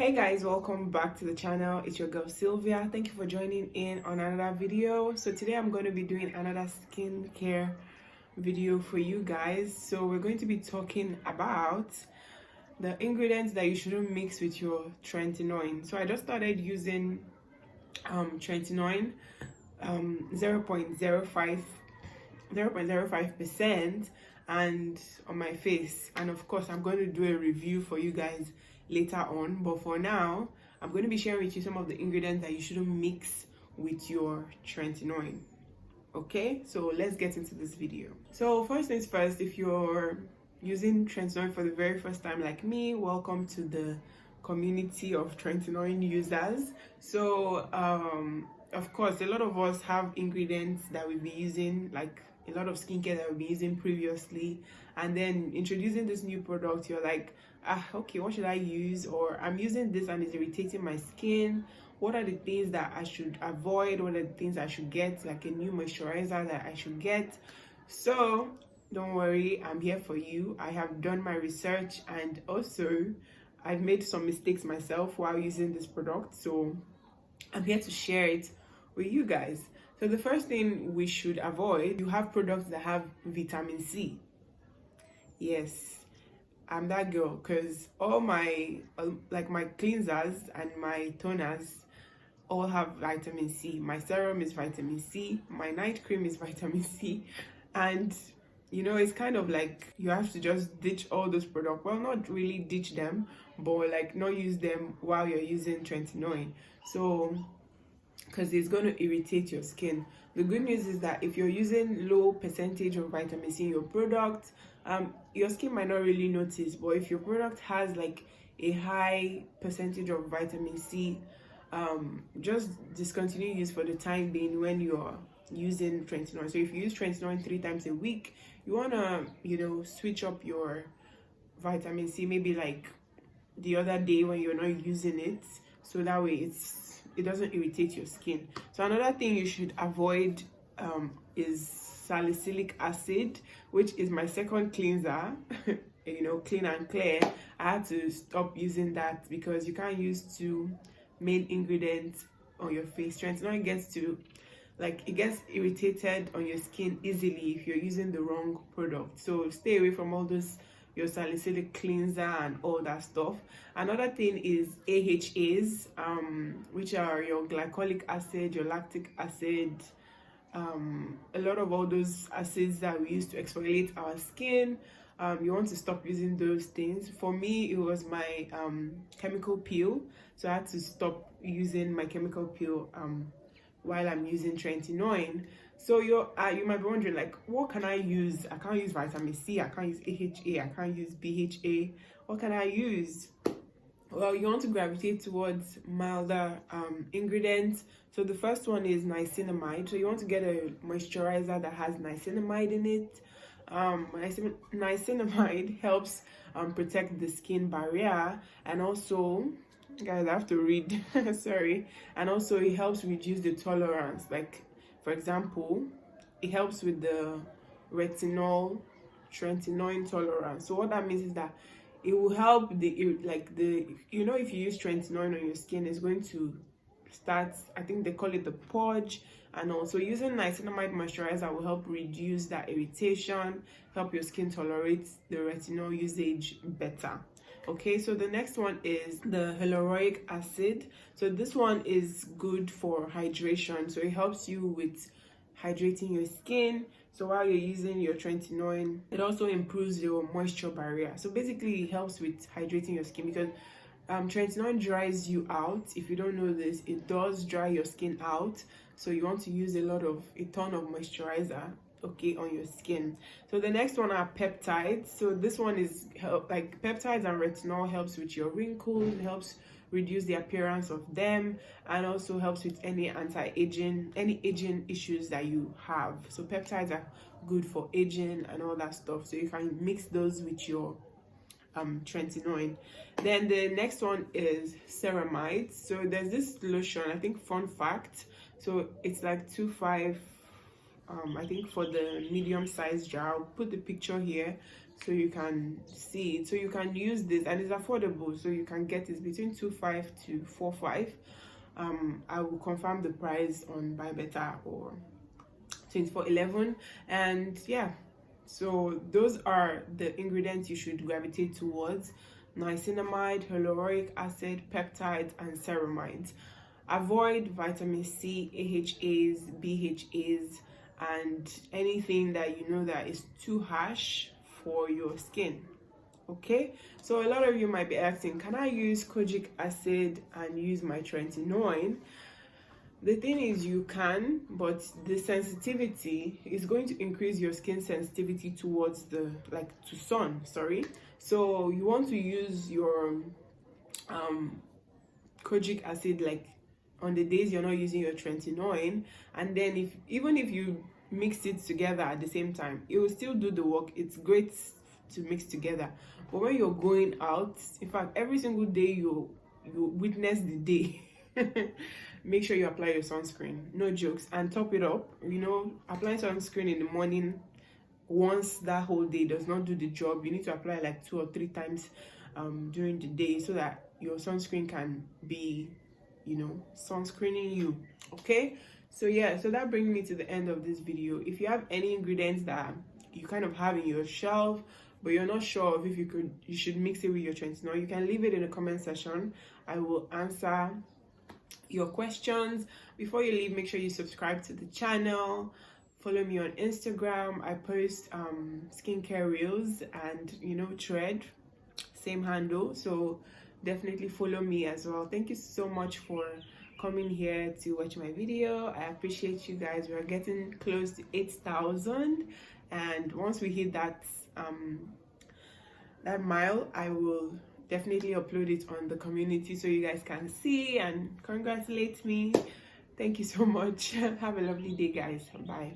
Hey guys, welcome back to the channel. It's your girl Sylvia. Thank you for joining in on another video. So today I'm going to be doing another skincare video for you guys. So we're going to be talking about the ingredients that you shouldn't mix with your Trentinion. So I just started using Trentinion 0.05% and on my face, and of course I'm going to do a review for you guys later on, but for now I'm going to be sharing with you some of the ingredients that you shouldn't mix with your Trentinion. Okay, so let's get into this video. So first things first, if you're using Trentinion for the very first time like me, welcome to the community of Trentinion users. So of course a lot of us have ingredients that we'll be using, like a lot of skincare that we'll be using previously, and then introducing this new product, you're like, okay, what should I use? Or I'm using this and it's irritating my skin. What are the things that I should avoid? What are the things I should get, like a new moisturizer that I should get? So don't worry, I'm here for you. I have done my research, and also I've made some mistakes myself while using this product, so I'm here to share it with you guys. So the first thing we should avoid, you have products that have vitamin C. Yes, I'm that girl, because all my like my cleansers and my toners all have vitamin C. My serum is vitamin C, my night cream is vitamin C, and you know, it's kind of like you have to just ditch all those products. Well, not really ditch them, but like not use them while you're using Trentinion. So because it's going to irritate your skin. The good news is that if you're using low percentage of vitamin C in your product, your skin might not really notice, but if your product has like a high percentage of vitamin C, just discontinue use for the time being when you're using Trentinion. So if you use Trentinion 3 times a week, you want to, you know, switch up your vitamin C maybe like the other day when you're not using it, so that way it doesn't irritate your skin. So another thing you should avoid is salicylic acid, which is my second cleanser. You know, Clean and Clear. I had to stop using that because you can't use 2 main ingredients on your face. Trentinion gets to, like, it gets irritated on your skin easily if you're using the wrong product. So stay away from all those, your salicylic cleanser and all that stuff. Another thing is AHAs, which are your glycolic acid, your lactic acid, a lot of all those acids that we use to exfoliate our skin. You want to stop using those things. For me, it was my chemical peel, so I had to stop using my chemical peel while I'm using Trentinion. So you might be wondering, like, what can I use? I can't use vitamin C, I can't use AHA, I can't use BHA. What can I use? Well, you want to gravitate towards milder ingredients. So the first one is niacinamide. So you want to get a moisturizer that has niacinamide in it. Niacinamide helps protect the skin barrier, and also, guys, I have to read sorry, and also it helps reduce the tolerance. Like, for example, it helps with the retinol Trentinion tolerance. So what that means is that it will help you know, if you use Trentinion on your skin, it's going to start, I think they call it the purge. And also using niacinamide moisturizer will help reduce that irritation, help your skin tolerate the retinol usage better. Okay, so the next one is the hyaluronic acid. So this one is good for hydration. So it helps you with hydrating your skin. So while you're using your Trentinion, it also improves your moisture barrier. So basically it helps with hydrating your skin, because Trentinion dries you out. If you don't know this, it does dry your skin out. So you want to use a ton of moisturizer, okay, on your skin. So the next one are peptides. So this one is like peptides and retinol helps with your wrinkles, helps reduce the appearance of them, and also helps with any aging issues that you have. So peptides are good for aging and all that stuff. So you can mix those with your Trentinion. Then the next one is Ceramides. So there's this lotion, I think, fun fact, so it's like 2.5 I think for the medium size jar. I'll put the picture here so you can see it. So you can use this, and it's affordable, so you can get it between 2.5 to 4.5. I will confirm the price on Buy Better or 2411. And yeah, so those are the ingredients you should gravitate towards: niacinamide, hyaluronic acid, peptides, and ceramides. Avoid vitamin C, AHAs, BHAs, and anything that you know that is too harsh for your skin. Okay, so a lot of you might be asking, can I use kojic acid and use my Trentinion? The thing is, you can, but the sensitivity is going to increase your skin sensitivity towards the to sun, sorry. So you want to use your kojic acid on the days you're not using your Trentinion, and then even if you mix it together at the same time, it will still do the work. It's great to mix together, but when you're going out, in fact every single day you witness the day, make sure you apply your sunscreen, no jokes, and top it up. Applying sunscreen in the morning once that whole day does not do the job. You need to apply 2 or 3 times during the day, so that your sunscreen can be sunscreening you. Okay, so yeah, so that brings me to the end of this video. If you have any ingredients that you kind of have in your shelf but you're not sure of if you should mix it with your Trentinion, you can leave it in the comment section. I will answer your questions. Before you leave, make sure you subscribe to the channel, follow me on Instagram. I post skincare reels and thread, same handle, so definitely follow me as well. Thank you so much for coming here to watch my video. I appreciate you guys. We are getting close to 8,000, and once we hit that mile, I will definitely upload it on the community so you guys can see and congratulate me. Thank you so much. Have a lovely day, guys. Bye.